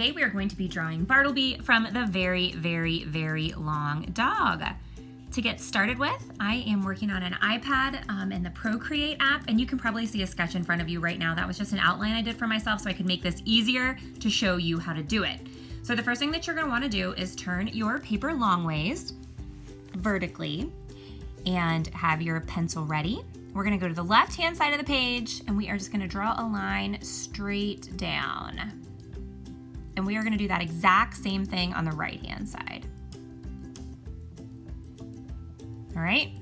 today we are going to be drawing Bartleby from the very, very, very long dog. To get started with, I am working on an iPad in the Procreate app, and you can probably see a sketch in front of you right now. That was just an outline I did for myself so I could make this easier to show you how to do it. So the first thing that you're going to want to do is turn your paper long ways vertically and have your pencil ready. We're going to go to the left-hand side of the page, and we are just going to draw a line straight down. And we are going to do that exact same thing on the right-hand side. All right,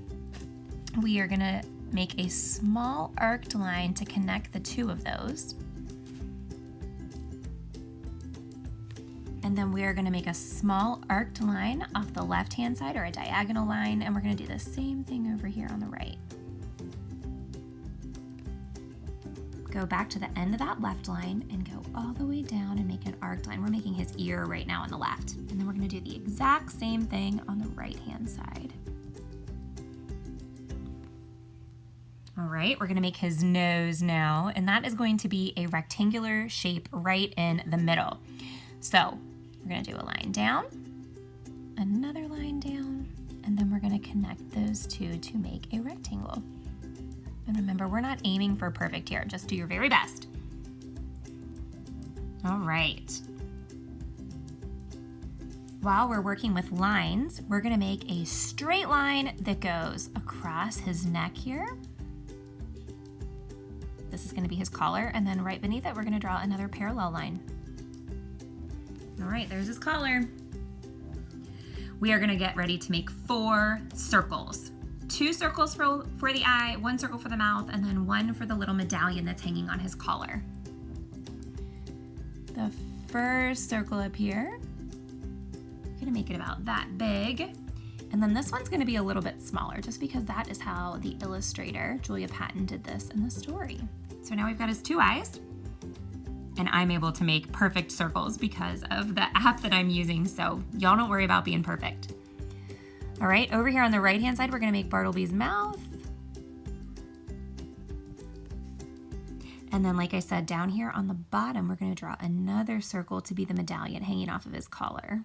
we are gonna make a small arced line to connect the two of those. And then we are gonna make a small arced line off the left-hand side, or a diagonal line, and we're gonna do the same thing over here on the right. Go back to the end of that left line and go all the way down and make an arced line. We're making his ear right now on the left. And then we're gonna do the exact same thing on the right-hand side. All right, we're gonna make his nose now, and that is going to be a rectangular shape right in the middle. So we're gonna do a line down, another line down, and then we're gonna connect those two to make a rectangle. And remember, we're not aiming for perfect here, just do your very best. All right. While we're working with lines, we're gonna make a straight line that goes across his neck here. This is going to be his collar, and then right beneath it, we're going to draw another parallel line. All right, there's his collar. We are going to get ready to make 4 circles. 2 circles for the eye, 1 circle for the mouth, and then 1 for the little medallion that's hanging on his collar. The first circle up here, I'm going to make it about that big. And then this one's going to be a little bit smaller, just because that is how the illustrator, Julia Patton, did this in the story. So now we've got his 2 eyes, and I'm able to make perfect circles because of the app that I'm using, so y'all don't worry about being perfect. All right, over here on the right-hand side, we're going to make Bartleby's mouth. And then, like I said, down here on the bottom, we're going to draw another circle to be the medallion hanging off of his collar.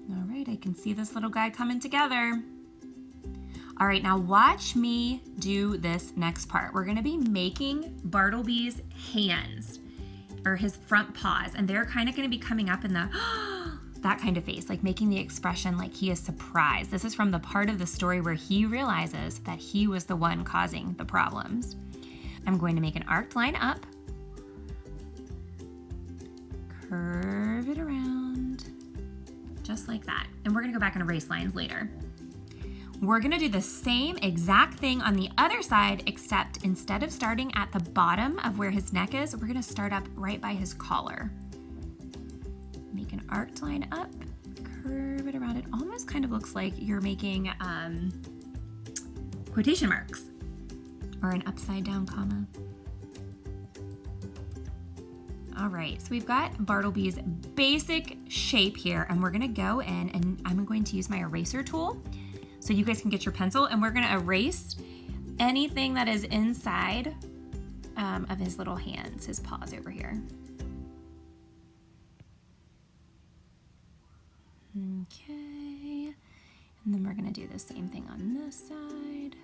All right, I can see this little guy coming together. All right, now watch me do this next part. We're gonna be making Bartleby's hands, or his front paws, and they're kind of gonna be coming up in the, that kind of face, like making the expression like he is surprised. This is from the part of the story where he realizes that he was the one causing the problems. I'm going to make an arced line up, curve it around, just like that. And we're gonna go back and erase lines later. We're gonna do the same exact thing on the other side, except instead of starting at the bottom of where his neck is, we're gonna start up right by his collar. Make an arced line up, curve it around. It almost kind of looks like you're making quotation marks or an upside down comma. All right, so we've got Bartleby's basic shape here, and we're gonna go in and I'm going to use my eraser tool so you guys can get your pencil, and we're gonna erase anything that is inside of his little hands, his paws over here. Okay, and then we're gonna do the same thing on this side.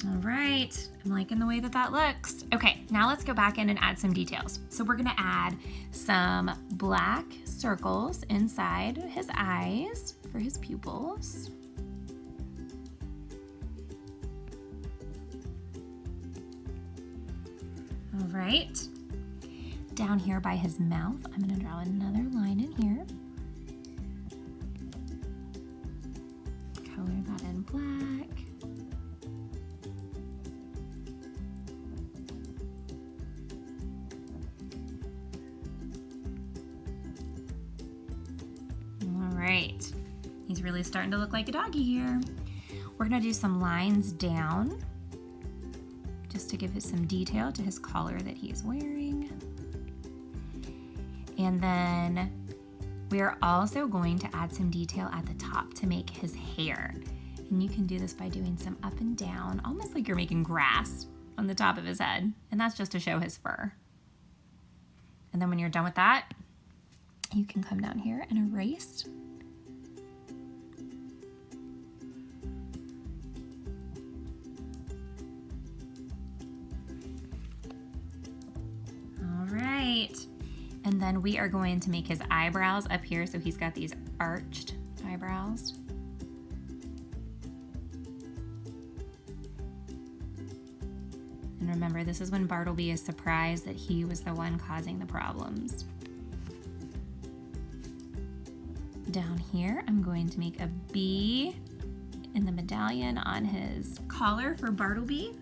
All right, I'm liking the way that looks. Okay, now let's go back in and add some details. So we're gonna add some black circles inside his eyes for his pupils. All right, down here by his mouth, I'm gonna draw another line in here. Color that in black. Right, he's really starting to look like a doggy here. We're gonna do some lines down just to give us some detail to his collar that he's wearing. And then We are also going to add some detail at the top to make his hair. And you can do this by doing some up and down, almost like you're making grass on the top of his head. And that's just to show his fur. And then when you're done with that, you can come down here and erase. All right. And then we are going to make his eyebrows up here. So he's got these arched eyebrows. And remember, this is when Bartleby is surprised that he was the one causing the problems. Down here, I'm going to make a bee in the medallion on his collar for Bartleby.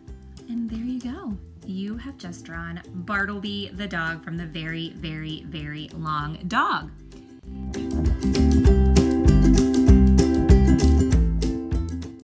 And there you go. You have just drawn Bartleby the dog from the very, very, very long dog.